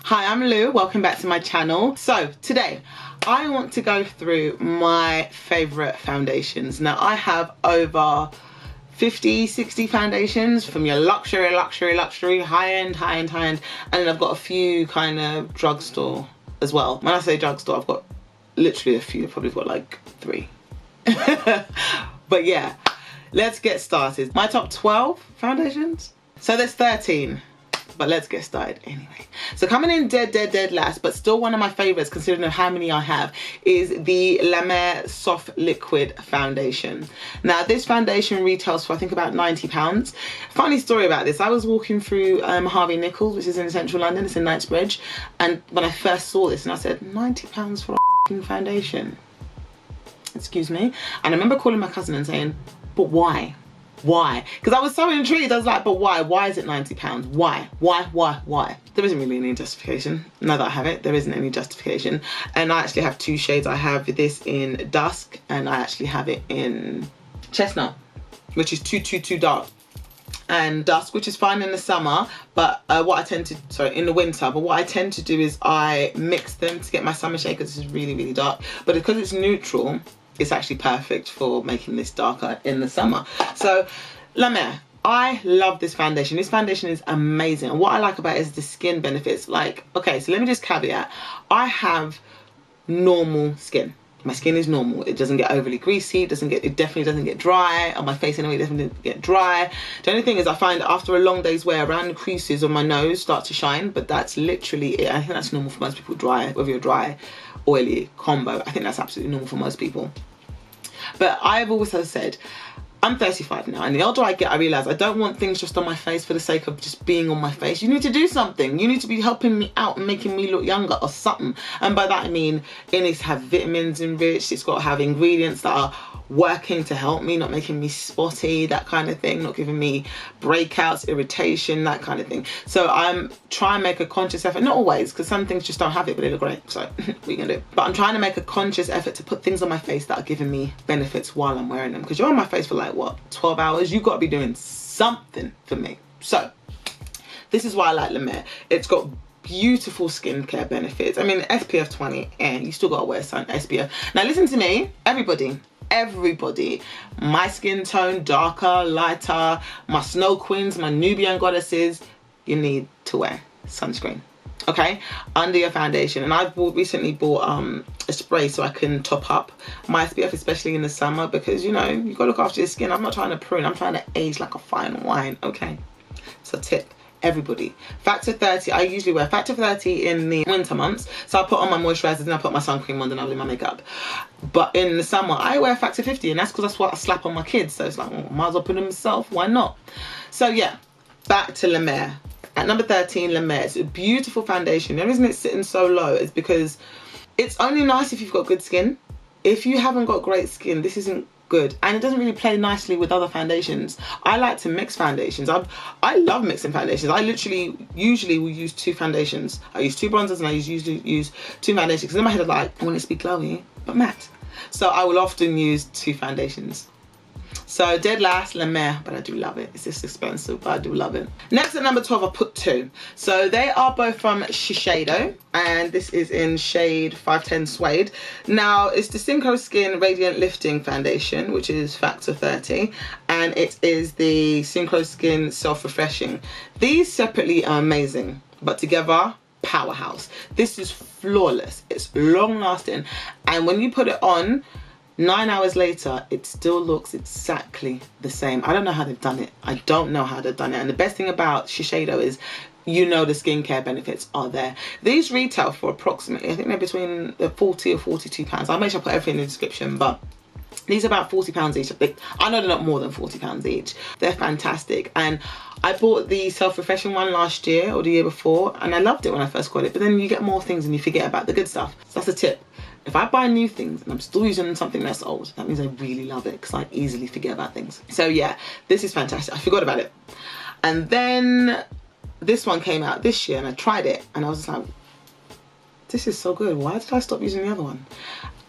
Hi, I'm Lou, welcome back to my channel. So today I want to go through my favorite foundations. Now I have over 50, 60 foundations, from your luxury, high-end, and then I've got a few kind of drugstore as well. When I say drugstore, I've got literally a few. I've probably got like 3. But yeah, let's get started. My top 12 foundations. So there's 13. But let's get started anyway. So coming in dead last, but still one of my favorites considering how many I have, is the La Mer Soft Liquid Foundation. Now this foundation retails for I think about £90. Funny story about this, I was walking through Harvey Nichols, which is in central London, it's in Knightsbridge, and when I first saw this and I said, £90 for a foundation? Excuse me? And I remember calling my cousin and saying, but why? Why? Because I was so intrigued. I was like, but why? Why is it £90? Why? Why? There isn't really any justification. Now that I have it, there isn't any justification. And I actually have 2 shades. I have this in Dusk and I actually have it in Chestnut, which is too dark. And Dusk, which is fine in the summer, but in the winter, but what I tend to do is I mix them to get my summer shade because this is really dark. But because it's neutral, it's actually perfect for making this darker in the summer. So La Mer, I love this foundation. This foundation is amazing, and what I like about it is the skin benefits. Like, okay, so let me just caveat, I have normal skin. My skin is normal. It doesn't get overly greasy, it definitely doesn't get dry. On my face anyway, it definitely doesn't get dry. The only thing is I find after a long day's wear, around the creases on my nose start to shine, but that's literally it. I think that's normal for most people, dry, whether you're dry, oily, combo. I think that's absolutely normal for most people. But I've also said, I'm 35 now, and the older I get, I realise I don't want things just on my face for the sake of just being on my face. You need to do something. You need to be helping me out and making me look younger or something. And by that I mean, it needs to have vitamins enriched. It's got to have ingredients that are working to help me, not making me spotty, that kind of thing, not giving me breakouts, irritation, that kind of thing. So I'm trying to make a conscious effort, not always, because some things just don't have it, but they look great, so we can do it. But I'm trying to make a conscious effort to put things on my face that are giving me benefits while I'm wearing them, because you're on my face for like, what, 12 hours? You've got to be doing something for me. So this is why I like La Mer. It's got beautiful skincare benefits. I mean, SPF 20, and you still got to wear sun SPF. Now listen to me, everybody, my skin tone, darker, lighter, my snow queens, my Nubian goddesses, you need to wear sunscreen, okay, under your foundation. And I've recently bought a spray so I can top up my SPF, especially in the summer, because you know, you gotta look after your skin. I'm not trying to prune, I'm trying to age like a fine wine, okay? So tip, everybody, factor 30. I usually wear factor 30 in the winter months, so I put on my moisturizers and I put my sun cream on, then I do my makeup. But in the summer I wear factor 50, and that's because that's what I slap on my kids, so it's like, well, might as well put them myself, why not? So yeah, back to La Mer. At number 13, La Mer. It's a beautiful foundation. The reason it's sitting so low is because it's only nice if you've got good skin. If you haven't got great skin, this isn't good, and it doesn't really play nicely with other foundations. I like to mix foundations. I love mixing foundations. I usually will use 2 foundations. I use 2 bronzers and I usually use 2 foundations, because in my head I'm like, I want it to be glowy but matte. So I will often use 2 foundations. So dead last, La Mer, but I do love it. It's just expensive, but I do love it. Next at number 12, I put 2. So they are both from Shiseido, and this is in shade 510 Suede. Now it's the Syncro Skin Radiant Lifting Foundation, which is factor 30, and it is the Syncro Skin Self Refreshing. These separately are amazing, but together, powerhouse. This is flawless. It's long lasting, and when you put it on, 9 hours later, it still looks exactly the same. I don't know how they've done it. I don't know how they've done it. And the best thing about Shiseido is, you know, the skincare benefits are there. These retail for approximately, I think they're between 40 or 42 pounds. I'll make sure I put everything in the description, but these are about 40 pounds each. I know they're not more than 40 pounds each. They're fantastic. And I bought the self-refreshing one last year or the year before, and I loved it when I first got it. But then you get more things and you forget about the good stuff. So that's a tip. If I buy new things and I'm still using something that's old, that means I really love it, because I easily forget about things. So yeah, this is fantastic. I forgot about it. And then this one came out this year and I tried it and I was just like, this is so good. Why did I stop using the other one?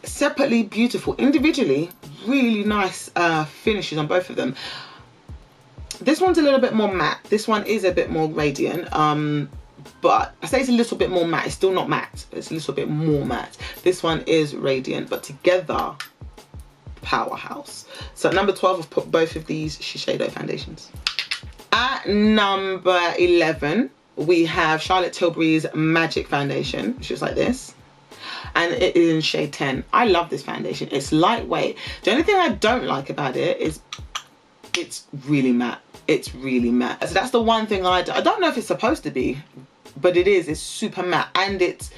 separately beautiful, individually really nice finishes on both of them. This one's a little bit more matte, this one is a bit more radiant, but I say it's a little bit more matte. It's still not matte, it's a little bit more matte. This one is radiant, but together, powerhouse. So at number 12, I've put both of these Shiseido foundations. At number 11, we have Charlotte Tilbury's Magic Foundation, which is like this. And it is in shade 10. I love this foundation. It's lightweight. The only thing I don't like about it is it's really matte. It's really matte. So that's the one thing I don't know if it's supposed to be, but it is. It's super matte, and it's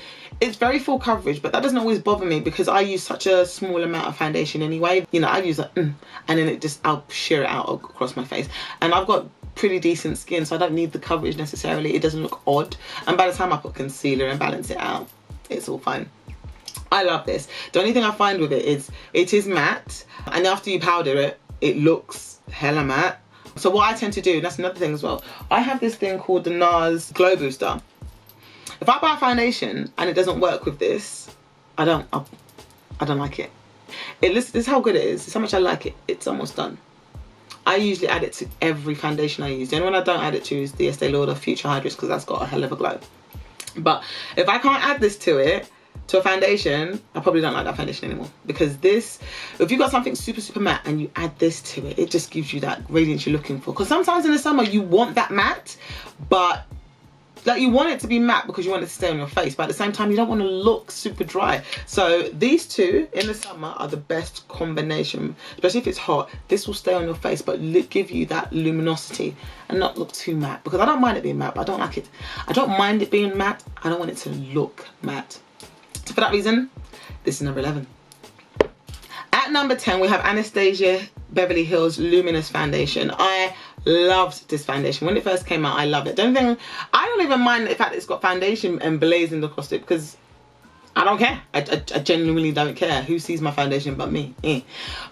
very full coverage, but that doesn't always bother me because I use such a small amount of foundation anyway. You know, I use and then I'll sheer it out across my face. And I've got pretty decent skin, so I don't need the coverage necessarily. It doesn't look odd. And by the time I put concealer and balance it out, it's all fine. I love this. The only thing I find with it is it is matte, and after you powder it, it looks hella matte. So what I tend to do, and that's another thing as well, I have this thing called the Nars Glow Booster. If I buy a foundation and it doesn't work with this, I don't like it. This is how good it is. It's how much I like it. It's almost done. I usually add it to every foundation I use. The only one I don't add it to is the Estee Lauder Futurist, because that's got a hell of a glow. But if I can't add this to it, to a foundation, I probably don't like that foundation anymore, because this, if you've got something super super matte and you add this to it, it just gives you that radiance you're looking for. Because sometimes in the summer you want that matte, but like you want it to be matte because you want it to stay on your face, but at the same time you don't want to look super dry. So these two in the summer are the best combination, especially if it's hot. This will stay on your face but give you that luminosity and not look too matte, because I don't mind it being matte, but I don't like it. I don't mind it being matte, I don't want it to look matte. So for that reason, this is number 11. At number 10, we have Anastasia Beverly Hills Luminous Foundation. I loved this foundation. When it first came out, I loved it. I don't even mind the fact that it's got foundation emblazoned across it, because I don't care. I genuinely don't care who sees my foundation but me.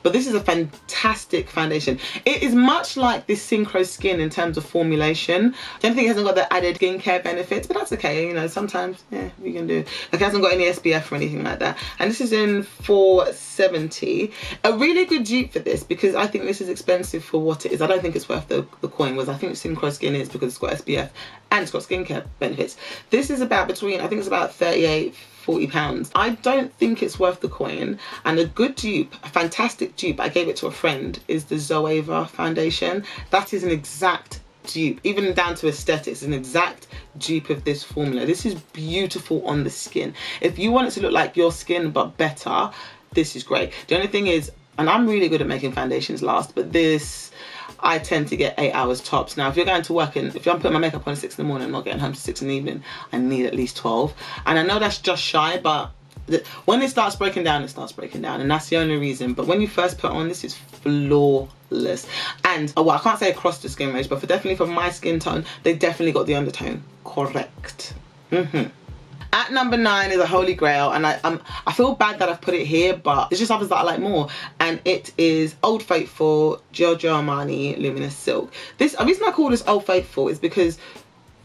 But this is a fantastic foundation. It is much like this Syncro skin in terms of formulation. I don't think it hasn't got the added skincare benefits, but that's okay. You know, sometimes, yeah, we can do. Like, it hasn't got any SPF or anything like that. And this is in 470. A really good dupe for this, because I think this is expensive for what it is. I don't think it's worth the coin, whereas I think Syncro skin is, because it's got SPF and it's got skincare benefits. This is about between, I think it's about 38, 40 pounds. I don't think it's worth the coin. And a good dupe, a fantastic dupe, I gave it to a friend, is the Zoeva foundation. That is an exact dupe, even down to aesthetics, an exact dupe of this formula. This is beautiful on the skin. If you want it to look like your skin but better, this is great. The only thing is, and I'm really good at making foundations last, but this, I tend to get 8 hours tops. Now, if you're going to work and if I'm putting my makeup on at 6 in the morning, I'm not getting home to 6 in the evening, I need at least 12. And I know that's just shy, but when it starts breaking down, it starts breaking down, and that's the only reason. But when you first put on, this is flawless. And well, I can't say across the skin range, but definitely for my skin tone, they definitely got the undertone correct. At number 9 is a holy grail, and I feel bad that I've put it here, but there's just others that I like more, and it is Old Faithful Giorgio Armani Luminous Silk. The reason I call this Old Faithful is because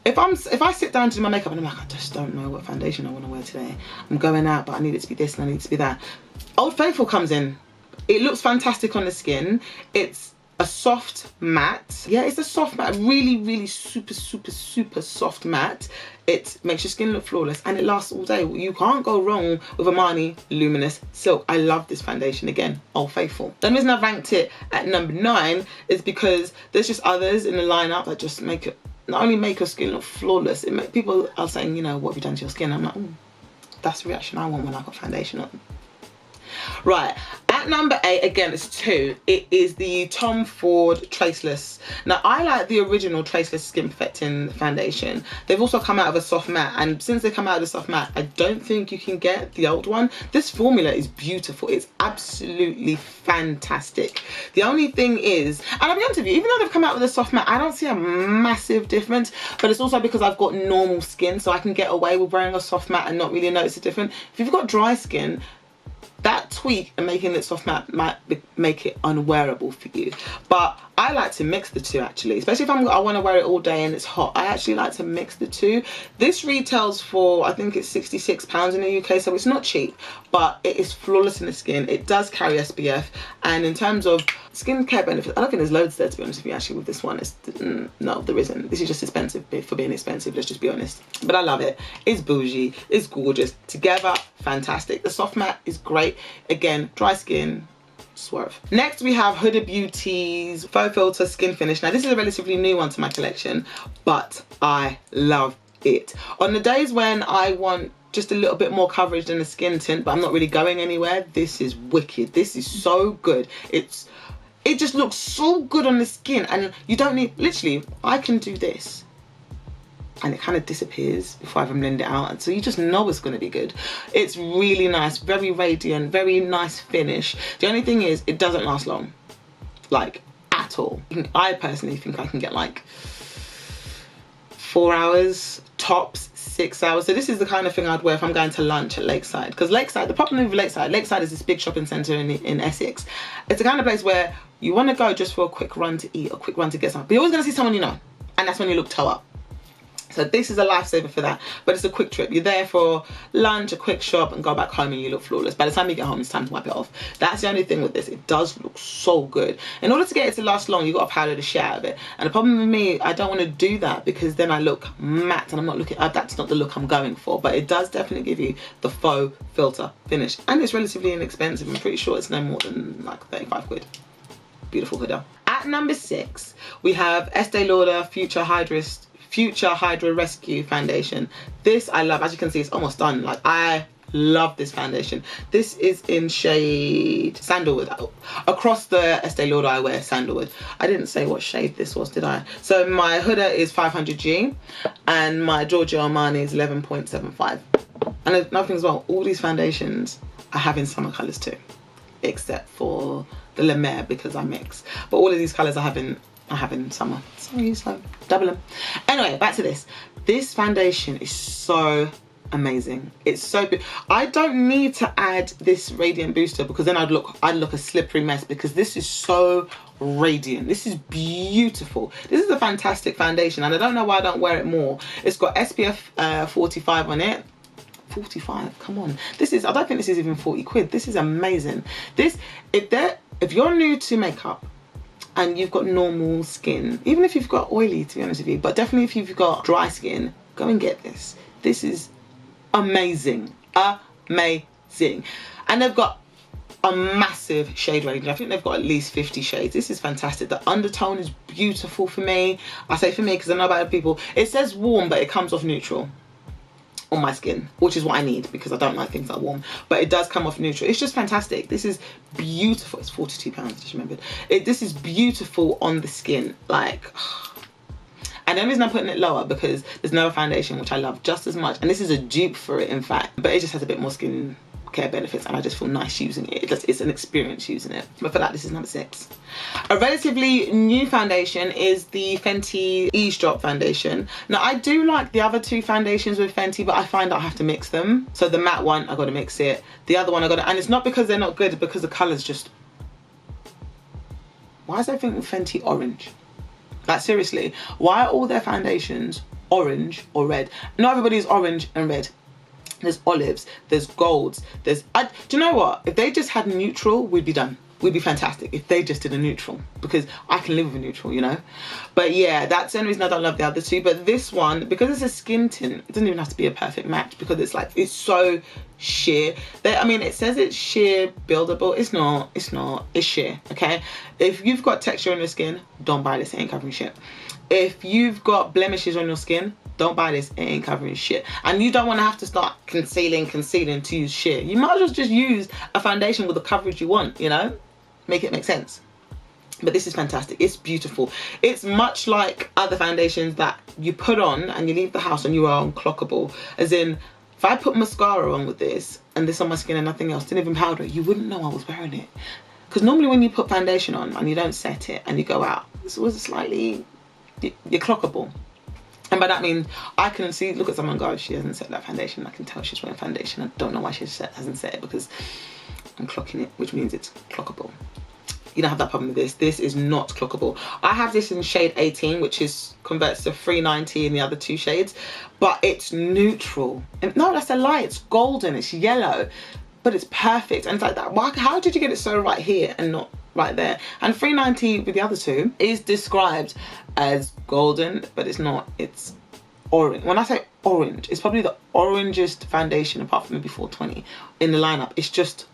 if I sit down to do my makeup and I'm like, I just don't know what foundation I want to wear today. I'm going out, but I need it to be this and I need it to be that. Old Faithful comes in. It looks fantastic on the skin. It's a soft matte. Yeah, it's a soft matte, really, really super, super, super soft matte. It makes your skin look flawless and it lasts all day. You can't go wrong with Armani Luminous Silk. I love this foundation. Again, Old Faithful. The reason I ranked it at number 9 is because there's just others in the lineup that just make it, not only make your skin look flawless, people are saying, you know, what have you done to your skin? I'm like, that's the reaction I want when I got foundation on. Right, at number 8, again, it's 2. It is the Tom Ford Traceless. Now, I like the original Traceless Skin Perfecting Foundation. They've also come out of a soft matte, and since they come out of a soft matte, I don't think you can get the old one. This formula is beautiful. It's absolutely fantastic. The only thing is, and I'll be honest with you, even though they've come out with a soft matte, I don't see a massive difference, but it's also because I've got normal skin, so I can get away with wearing a soft matte and not really notice the difference. If you've got dry skin, that tweak and making it soft matte might make it unwearable for you. But I like to mix the two actually, especially if I want to wear it all day and it's hot. I actually like to mix the two. This retails for, I think it's £66 in the UK, so it's not cheap, but it is flawless in the skin. It does carry SPF, and in terms of skincare benefits, I don't think there's loads there, to be honest with you. Actually, with this one, no, there isn't. This is just expensive for being expensive, let's just be honest. But I love it. It's bougie, it's gorgeous. Together, fantastic. The soft matte is great. Again, dry skin, swerve. Next we have Huda Beauty's Faux Filter Skin Finish. Now this is a relatively new one to my collection, but I love it. On the days when I want just a little bit more coverage than a skin tint, but I'm not really going anywhere, this is wicked. This is so good. It just looks so good on the skin, and you don't need, literally, I can do this and it kind of disappears before I even blend it out, and so you just know it's going to be good. It's really nice, very radiant, very nice finish. The only thing is it doesn't last long, like at all. I personally think I can get like 4 hours tops, 6 hours. So this is the kind of thing I'd wear if I'm going to lunch at Lakeside, because Lakeside, the problem with Lakeside is this big shopping centre in Essex. It's the kind of place where you want to go just for a quick run to eat, a quick run to get something, but you're always going to see someone you know, and that's when you look toe up. So this is a lifesaver for that, but it's a quick trip. You're there for lunch, a quick shop, and go back home and you look flawless. By the time you get home, it's time to wipe it off. That's the only thing with this. It does look so good. In order to get it to last long, you got to powder the shit out of it. And the problem with me, I don't want to do that because then I look matte and I'm not looking, that's not the look I'm going for. But it does definitely give you the faux filter finish. And it's relatively inexpensive. I'm pretty sure it's no more than like 35 quid. Beautiful Huda. At number 6, we have Estee Lauder Future Hydra Rescue Foundation. This I love. As you can see, it's almost done. Like, I love this foundation. This is in shade Sandalwood. Across the Estee Lauder I wear Sandalwood. I didn't say what shade this was, did I? So my Huda is 500G and my Giorgio Armani is 11.75. And another thing as well, all these foundations I have in summer colours too, except for the La Mer because I mix. But all of these colours I have in summer. Sorry, so double them. Anyway, back to this. This foundation is so amazing. It's so good. I don't need to add this radiant booster because then I'd look a slippery mess, because this is so radiant. This is beautiful. This is a fantastic foundation, and I don't know why I don't wear it more. It's got SPF 45 on it. 45, come on. This is, I don't think this is even 40 quid. This is amazing. This, if you're new to makeup and you've got normal skin, even if you've got oily, to be honest with you, but definitely if you've got dry skin, go and get this. This is amazing, amazing. And they've got a massive shade range. I think they've got at least 50 shades. This is fantastic. The undertone is beautiful for me. I say for me because I know about other people. It says warm, but it comes off neutral on my skin, which is what I need because I don't like things that are warm, but it does come off neutral. It's just fantastic. This is beautiful. It's £42, I just remembered. This is beautiful on the skin, like. And the reason I'm putting it lower because there's no foundation, which I love just as much, and this is a dupe for it in fact, but it just has a bit more skin care benefits and I just feel nice using it. It's an experience using it. But for that, this is number 6. A relatively new foundation is the Fenty Eaze Drop foundation. Now I do like the other 2 foundations with Fenty, but I find I have to mix them. So the matte one, I gotta mix it. The other one I gotta, and it's not because they're not good, it's because the colour's just, why is everything with Fenty orange? Like seriously, why are all their foundations orange or red? Not everybody's orange and red. There's olives, there's golds, there's, do you know what? If they just had neutral, we'd be done. We'd be fantastic if they just did a neutral, because I can live with a neutral, you know? But yeah, that's the only reason I don't love the other 2. But this one, because it's a skin tint, it doesn't even have to be a perfect match because it's like, it's so sheer. I mean, it says it's sheer buildable. It's not, it's sheer, okay? If you've got texture on your skin, don't buy this, it ain't covering shit. If you've got blemishes on your skin, don't buy this, it ain't covering shit. And you don't want to have to start concealing to use sheer. You might as well just use a foundation with the coverage you want, you know? Make it make sense. But this is fantastic. It's beautiful. It's much like other foundations that you put on and you leave the house and you are unclockable. As in, if I put mascara on with this and this on my skin and nothing else, didn't even powder it, you wouldn't know I was wearing it. Because normally when you put foundation on and you don't set it and you go out, this was slightly, you're clockable. And by that means I can see, look at someone go, she hasn't set that foundation. I can tell she's wearing foundation. I don't know why she hasn't set it because I'm clocking it, which means it's clockable. You don't have that problem with this. This is not clockable. I have this in shade 18, which is converts to 390 in the other 2 shades, but it's neutral. And no, that's a lie. It's golden, it's yellow, but it's perfect. And it's like that. Why, how did you get it so right here and not right there? And 390 with the other 2 is described as golden, but it's not. It's orange. When I say orange, it's probably the orangest foundation apart from maybe 420 in the lineup. It's just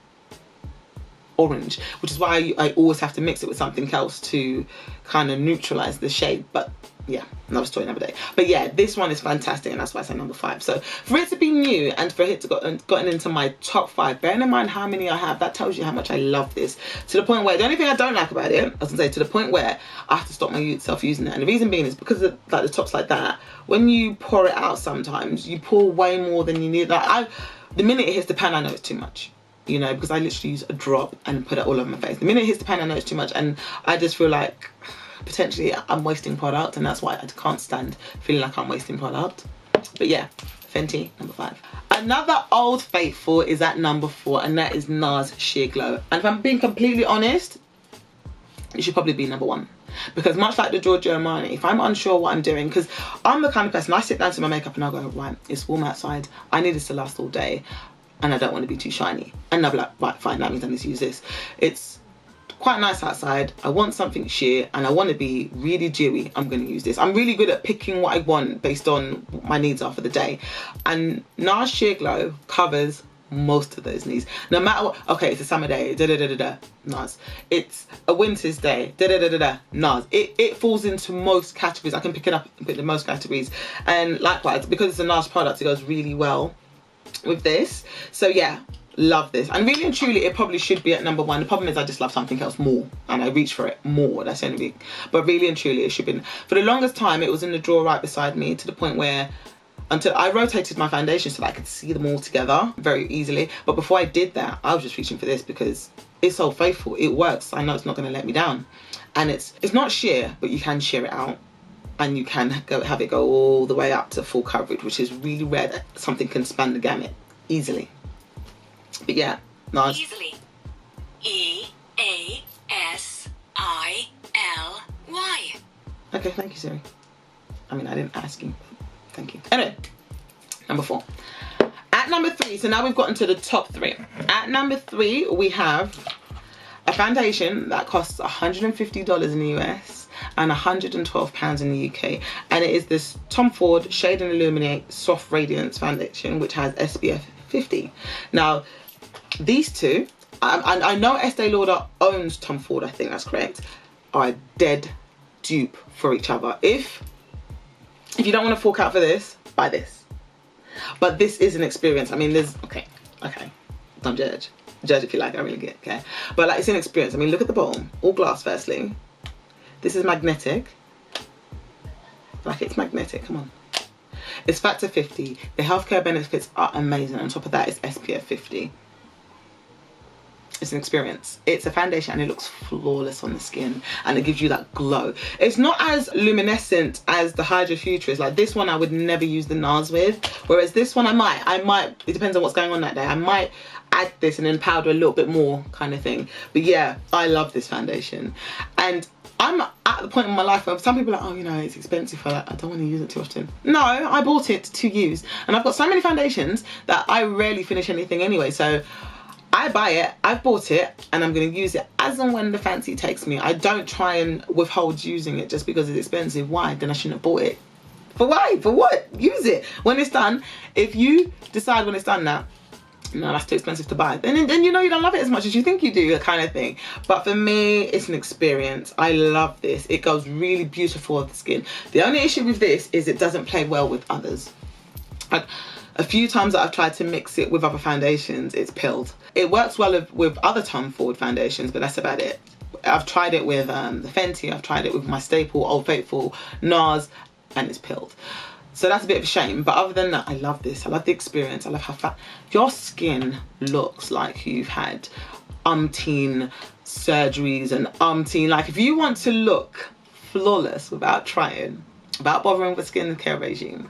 orange, which is why I always have to mix it with something else to kind of neutralize the shade. But yeah, another story, another day. But yeah, this one is fantastic, and that's why I say number 5. So for it to be new and for it to gotten into my top 5, bearing in mind how many I have, that tells you how much I love this, to the point where the only thing I don't like about it, I was gonna say, to the point where I have to stop myself using it. And the reason being is because of like the tops like that, when you pour it out, sometimes you pour way more than you need. Like the minute it hits the pan, I know it's too much, you know, because I literally use a drop and put it all over my face. The minute it hits the pan, I know it's too much, and I just feel like potentially I'm wasting product, and that's why I can't stand feeling like I'm wasting product. But yeah, Fenty, number 5. Another old faithful is at number 4, and that is Nars Sheer Glow. And if I'm being completely honest, it should probably be number 1. Because much like the Giorgio Armani, if I'm unsure what I'm doing, because I'm the kind of person, I sit down to my makeup and I go, right, it's warm outside, I need this to last all day, and I don't want to be too shiny. And I'll be like, right, fine, that means I need to use this. It's quite nice outside, I want something sheer, and I want to be really dewy, I'm going to use this. I'm really good at picking what I want based on what my needs are for the day. And Nars Sheer Glow covers most of those needs. No matter what, okay, it's a summer day, da-da-da-da-da, Nars. It's a winter's day, da-da-da-da-da, Nars. It falls into most categories. I can pick it up and put it in most categories. And likewise, because it's a Nars product, it goes really well with this. So yeah, love this. And really and truly, it probably should be at number 1. The problem is I just love something else more, and I reach for it more. That's the only thing. But really and truly, it should be. For the longest time, it was in the drawer right beside me, to the point where until I rotated my foundation so that I could see them all together very easily. But before I did that, I was just reaching for this because it's so faithful. It works. I know it's not going to let me down. And it's not sheer, but you can sheer it out, and you can have it go all the way up to full coverage, which is really rare that something can span the gamut easily. But yeah, Nars. Easily. E-A-S-I-L-Y. Okay, thank you, Siri. I mean, I didn't ask you. Thank you. Anyway, number 4. At number 3, so now we've gotten to the top 3. At number 3, we have a foundation that costs $150 in the US and £112 in the UK. And it is this Tom Ford Shade and Illuminate Soft Radiance Foundation, which has SPF 50. Now, these two, I know Estee Lauder owns Tom Ford, I think that's correct, are a dead dupe for each other. If you don't want to fork out for this, buy this. But this is an experience. I mean, there's, okay, don't judge. Judge if you like, I really get, okay? But like, it's an experience. I mean, look at the bottom, all glass firstly. This is magnetic. Like, it's magnetic, come on. It's factor 50. The healthcare benefits are amazing. On top of that, it's SPF 50. It's an experience. It's a foundation and it looks flawless on the skin, and it gives you that glow. It's not as luminescent as the Hydra Futurist. Like, this one I would never use the Nars with, whereas this one I might, it depends on what's going on that day. I might add this and then powder a little bit more kind of thing. But yeah, I love this foundation. And I'm at the point in my life where some people are like, oh, you know, it's expensive, I don't want to use it too often. No, I bought it to use. And I've got so many foundations that I rarely finish anything anyway. So I buy it, I've bought it, and I'm going to use it as and when the fancy takes me. I don't try and withhold using it just because it's expensive. Why? Then I shouldn't have bought it. For why? For what? Use it. When it's done, if you decide when it's done that, no, that's too expensive to buy, then you know you don't love it as much as you think you do, kind of thing. But for me, it's an experience. I love this. It goes really beautiful with the skin. The only issue with this is it doesn't play well with others. Like, a few times that I've tried to mix it with other foundations, it's pilled. It works well with other Tom Ford foundations, but that's about it. I've tried it with the Fenty, I've tried it with my staple, Old Faithful, Nars, and it's pilled. So that's a bit of a shame. But other than that, I love this. I love the experience. I love how fat your skin looks like you've had umpteen surgeries and umpteen. Like, if you want to look flawless without trying, without bothering with a skincare regime,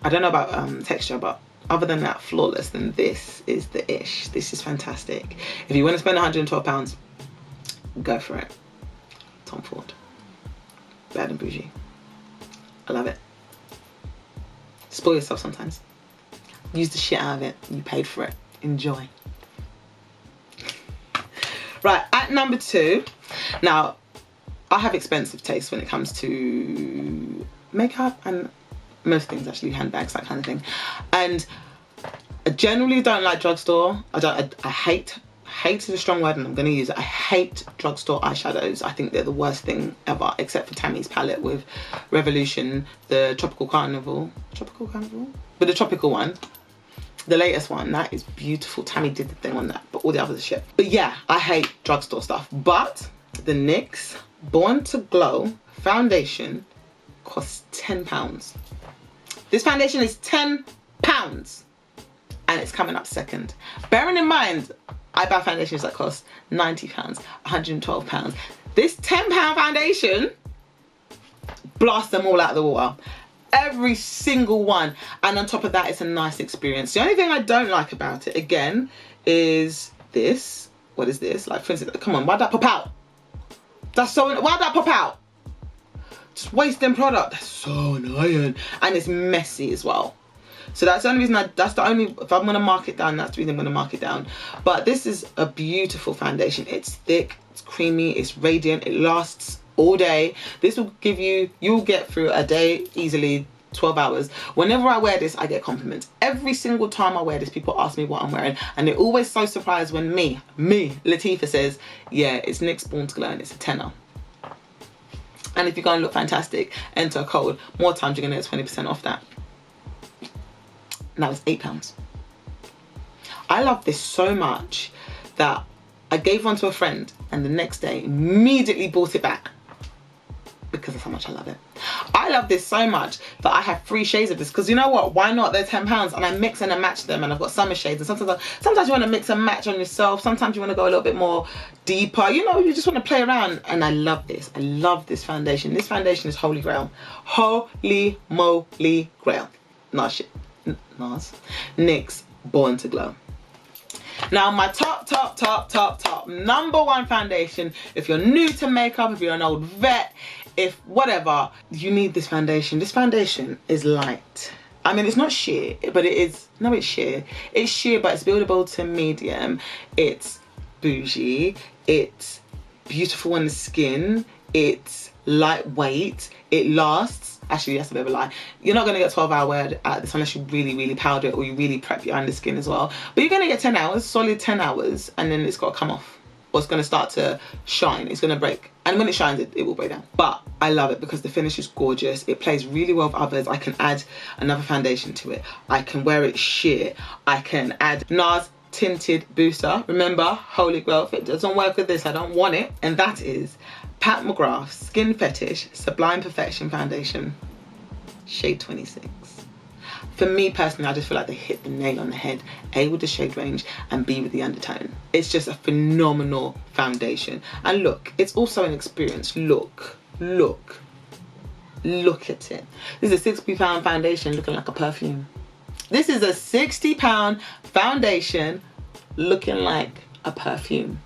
I don't know about texture, but other than that, flawless, then this is the ish. This is fantastic. If you want to spend £112, go for it. Tom Ford. Bad and bougie. I love it. Spoil yourself sometimes. Use the shit out of it. You paid for it. Enjoy. Right, at number 2. Now, I have expensive taste when it comes to makeup and most things, actually, handbags, that kind of thing. And I generally don't like drugstore. I hate is a strong word and I'm going to use it. I hate drugstore eyeshadows. I think they're the worst thing ever, except for Tammy's palette with Revolution, the Tropical Carnival, but the tropical one, the latest one, that is beautiful. Tammy did the thing on that, but all the others are shit. But yeah, I hate drugstore stuff. But the NYX Born to Glow foundation costs £10. This foundation is £10 and it's coming up second. Bearing in mind, I buy foundations that cost £90, £112. This £10 foundation blasts them all out of the water. Every single one. And on top of that, it's a nice experience. The only thing I don't like about it, again, is this. What is this? Like, for instance, come on, why'd that pop out? Why'd that pop out? Just wasting product. That's so annoying. And it's messy as well. So that's the only reason if I'm gonna mark it down, that's the reason I'm gonna mark it down. But this is a beautiful foundation. It's thick, it's creamy, it's radiant, it lasts all day. This will give you, you'll get through a day easily, 12 hours. Whenever I wear this, I get compliments. Every single time I wear this, people ask me what I'm wearing, and they're always so surprised when me, Lutifah, says, yeah, it's NYX Born to Glow and it's a tenner. And if you're going to look fantastic, enter a code. More times you're going to get 20% off that. Now it's £8. I love this so much that I gave one to a friend and the next day immediately bought it back because of how much I love it. I love this so much that I have 3 shades of this because you know what? Why not? They're £10 and I mix and I match them, and I've got summer shades, and sometimes you want to mix and match on yourself. Sometimes you want to go a little bit more deeper. You know, you just want to play around, and I love this. I love this foundation. This foundation is holy grail. Holy moly grail. Nars. NYX Born to Glow. Now my top #1 foundation, if you're new to makeup, if you're an old vet, if whatever, you need this foundation. This foundation is light. I mean, it's not sheer, but it is, no, it's sheer. It's sheer, but it's buildable to medium. It's bougie. It's beautiful on the skin. It's lightweight. It lasts. Actually, that's a bit of a lie. You're not going to get 12-hour wear at this unless you really powder it or you really prep your underskin as well. But you're going to get 10 hours, solid 10 hours, and then it's got to come off. Or it's going to start to shine. It's going to break. And when it shines, it will break down. But I love it because the finish is gorgeous. It plays really well with others. I can add another foundation to it. I can wear it sheer. I can add Nars Tinted Booster. Remember, holy grail, if it doesn't work with this, I don't want it. And that is McGrath Skin Fetish Sublime Perfection Foundation, shade 26. For me personally, I just feel like they hit the nail on the head. A, with the shade range, and B, with the undertone. It's just a phenomenal foundation. And look, it's also an experience. Look at it. This is a £60 foundation looking like a perfume. This is a £60 foundation looking like a perfume.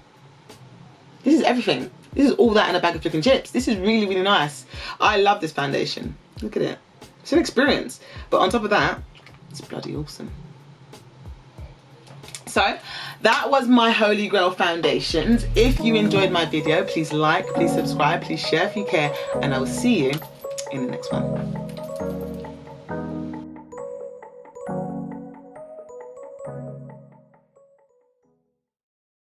This is everything. This is all that in a bag of flipping chips. This is really nice. I love this foundation. Look at it. It's an experience. But on top of that, it's bloody awesome. So that was my holy grail foundations. If you enjoyed my video, please like, please subscribe, please share if you care, and I will see you in the next one.